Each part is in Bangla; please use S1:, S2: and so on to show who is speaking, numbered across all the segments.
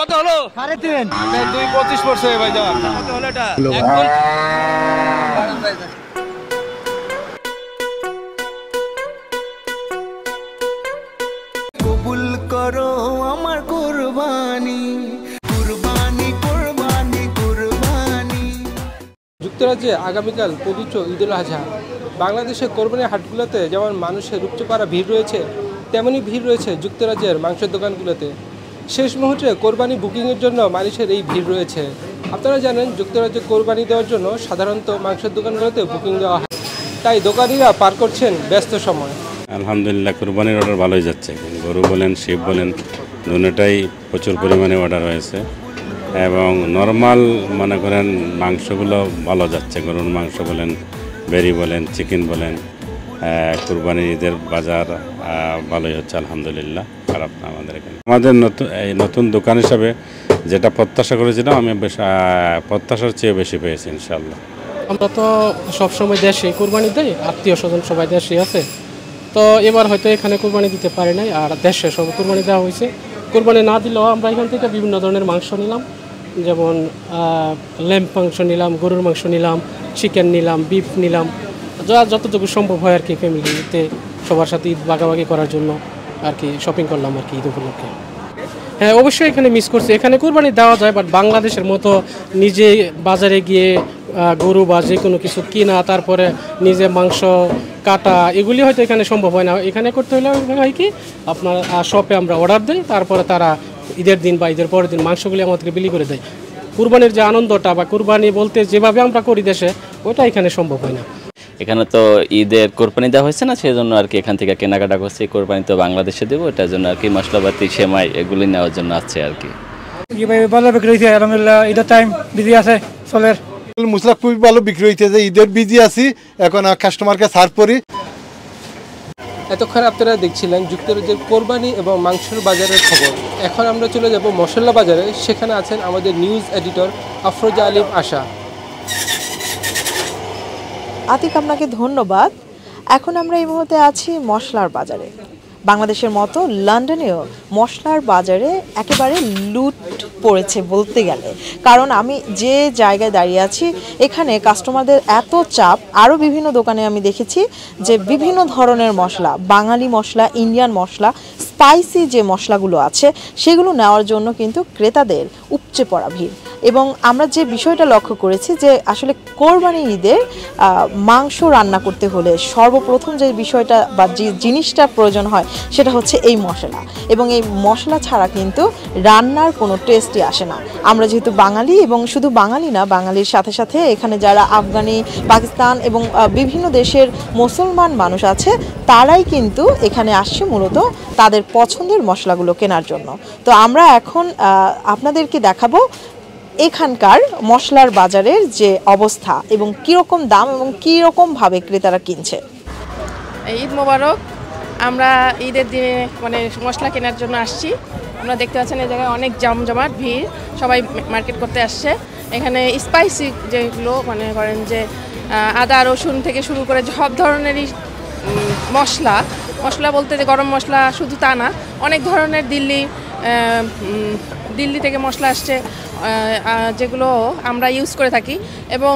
S1: কত হলো?
S2: 3.5
S1: 2.25 পড়ছে ভাইজান। কত হলো এটা?
S2: কবুল করো আমার কুরবানি কুরবানি কুরবানি কুরবানি।
S3: যুক্তরাজ্যে আগামীকাল পবিত্র ঈদুল আজহা। বাংলাদেশের কোরবানির হাটগুলোতে যেমন মানুষের উপচে পড়া ভিড় রয়েছে, তেমনই ভিড় রয়েছে যুক্তরাজ্যের মাংসের দোকানগুলোতে। শেষ মুহূর্তে কোরবানি বুকিংয়ের জন্য মানুষের এই ভিড় রয়েছে। আপনারা জানেন যুক্তরাজ্যে কোরবানি দেওয়ার জন্য সাধারণত মাংসের দোকানগুলোতে বুকিং দেওয়া হয়, তাই দোকানিরা পার করছেন ব্যস্ত সময়।
S4: আলহামদুলিল্লাহ, কুরবানির অর্ডার ভালোই যাচ্ছে। গরু বলেন, শিব বলেন, দুটোটাই প্রচুর পরিমাণে অর্ডার হয়েছে এবং নর্মাল মনে করেন মাংসগুলো ভালো যাচ্ছে। গরুর মাংস বলেন, বেরি বলেন, চিকেন বলেন, কুরবানির ঈদের বাজার ভালোই হচ্ছে আলহামদুলিল্লাহ, খারাপ না আমাদের এখানে। আমাদের নতুন দোকান হিসাবে যেটা প্রত্যাশা করেছিলাম, আমি বেশ প্রত্যাশার চেয়ে বেশি পেয়েছি ইনশাআল্লাহ।
S5: আমরা তো সবসময় দেশে কোরবানি দেই, আত্মীয় স্বজন সবাই দেশে আছে, তো এবার হয়তো এখানে কোরবানি দিতে পারি নাই, আর দেশে সব কোরবানি দেওয়া হয়েছে। কোরবানি না দিলেও আমরা এখান থেকে বিভিন্ন ধরনের মাংস নিলাম, যেমন ল্যাম্প মাংস নিলাম, গরুর মাংস নিলাম, চিকেন নিলাম, বিফ নিলাম, যতটুকু সম্ভব হয় আর কি ফ্যামিলিতে সবার সাথে ঈদ ভাগাভাগি করার জন্য আর কি শপিং করলাম আর কি ঈদ উপলক্ষে। হ্যাঁ, অবশ্যই এখানে মিস করছি। এখানে কোরবানি দেওয়া যায়, বাট বাংলাদেশের মতো নিজে বাজারে গিয়ে গরু বা যে কোনো কিছু কিনা, তারপরে নিজে মাংস কাটা, এগুলি হয়তো এখানে সম্ভব হয় না। এখানে করতে হলে হয় কি, আপনার শপে আমরা অর্ডার দিই, তারপরে তারা ঈদের দিন বা ঈদের পরের দিন মাংসগুলি আমাদেরকে বিলি করে দেয়। কুরবানির যে আনন্দটা বা কুরবানি বলতে যেভাবে আমরা করি দেশে, ওটা এখানে সম্ভব হয় না।
S6: এখানে তো ঈদের কোরবানি দেওয়া হয়েছে না, সেই জন্য আর কি এখান থেকে কেনাকাটা করছি। কোরবানি তো বাংলাদেশে দেবো, এটার জন্য আর কি মশলাপাতি, সেমাই এগুলি নেওয়ার জন্য আসছে আর কি।
S7: ভালো বিক্রি হয়েছে আলহামদুলিল্লাহ। ঈদের টাইম বিজি আছে চলের
S8: মশলা খুবই ভালো বিক্রি হইতে যে ঈদের বিজি আছি, এখন কাস্টমারকে সার্ভ করি।
S3: এতক্ষণ আপনারা দেখছিলেন যুক্তরাজ্যের কোরবানি এবং মাংসের বাজারের খবর। এখন আমরা চলে যাব মশলা বাজারে। সেখানে আছেন আমাদের নিউজ এডিটর আফরোজা আলিম আশা।
S9: আতিক, আপনাকে ধন্যবাদ। এখন আমরা এই মুহূর্তে আছি মশলার বাজারে। বাংলাদেশের মতো লন্ডনেও মশলার বাজারে একেবারে লুট পড়েছে বলতে গেলে, কারণ আমি যে জায়গায় দাঁড়িয়ে আছি এখানে কাস্টমারদের এত চাপ। আরও বিভিন্ন দোকানে আমি দেখেছি যে বিভিন্ন ধরনের মশলা, বাঙালি মশলা, ইন্ডিয়ান মশলা, স্পাইসি যে মশলাগুলো আছে সেগুলো নেওয়ার জন্য কিন্তু ক্রেতাদের উপচে পড়া ভিড়। এবং আমরা যে বিষয়টা লক্ষ্য করেছি যে আসলে কোরবানি ঈদের মাংস রান্না করতে হলে সর্বপ্রথম যে বিষয়টা বা যে জিনিসটা প্রয়োজন হয় সেটা হচ্ছে এই মশলা, এবং এই মশলা ছাড়া কিন্তু রান্নার কোনো টেস্টই আসে না। আমরা যেহেতু বাঙালি, এবং শুধু বাঙালি না, বাঙালির সাথে সাথে এখানে যারা আফগানি, পাকিস্তান এবং বিভিন্ন দেশের মুসলমান মানুষ আছে, তারাই কিন্তু এখানে আসছে মূলত তাদের পছন্দের মশলাগুলো কেনার জন্য। তো আমরা এখন আপনাদেরকে দেখাবো এখানকার মশলার বাজারের যে অবস্থা এবং কীরকম দাম এবং কীরকমভাবে ক্রেতারা কিনছে।
S10: ঈদ মোবারক। আমরা ঈদের দিনে মানে মশলা কেনার জন্য আসছি। আমরা দেখতে পাচ্ছেন এই জায়গায় অনেক জমজমাট ভিড়, সবাই মার্কেট করতে আসছে। এখানে স্পাইসি যেগুলো মনে করেন যে আদা রসুন থেকে শুরু করে সব ধরনেরই মশলা বলতে যে গরম মশলা শুধু তা না, অনেক ধরনের দিল্লি থেকে মশলা আসছে, যেগুলো আমরা ইউজ করে থাকি, এবং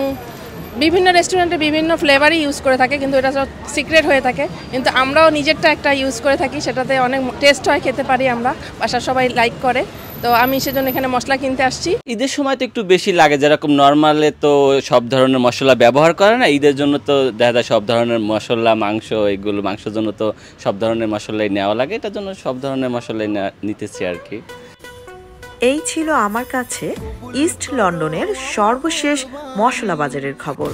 S10: বিভিন্ন রেস্টুরেন্টে বিভিন্ন ফ্লেভারই ইউজ করে থাকে, কিন্তু এটা সব সিক্রেট হয়ে থাকে। কিন্তু আমরাও নিজেরটা একটা ইউজ করে থাকি, সেটাতে অনেক টেস্ট হয়, খেতে পারি আমরা, বাসার সবাই লাইক করে। তো আমি সেজন্য এখানে মশলা কিনতে আসছি।
S6: ঈদের সময় তো একটু বেশি লাগে, যেরকম নর্মালে তো সব ধরনের মশলা ব্যবহার করে না, ঈদের জন্য তো দেখা যায় সব ধরনের মশলা, মাংস, এগুলো মাংসের জন্য তো সব ধরনের মশলাই নেওয়া লাগে, এটার জন্য সব ধরনের মশলাই নিতেছি আর কি।
S9: এই ছিল আমার কাছে ইস্ট লন্ডনের সর্বশেষ মশলা বাজারের খবর।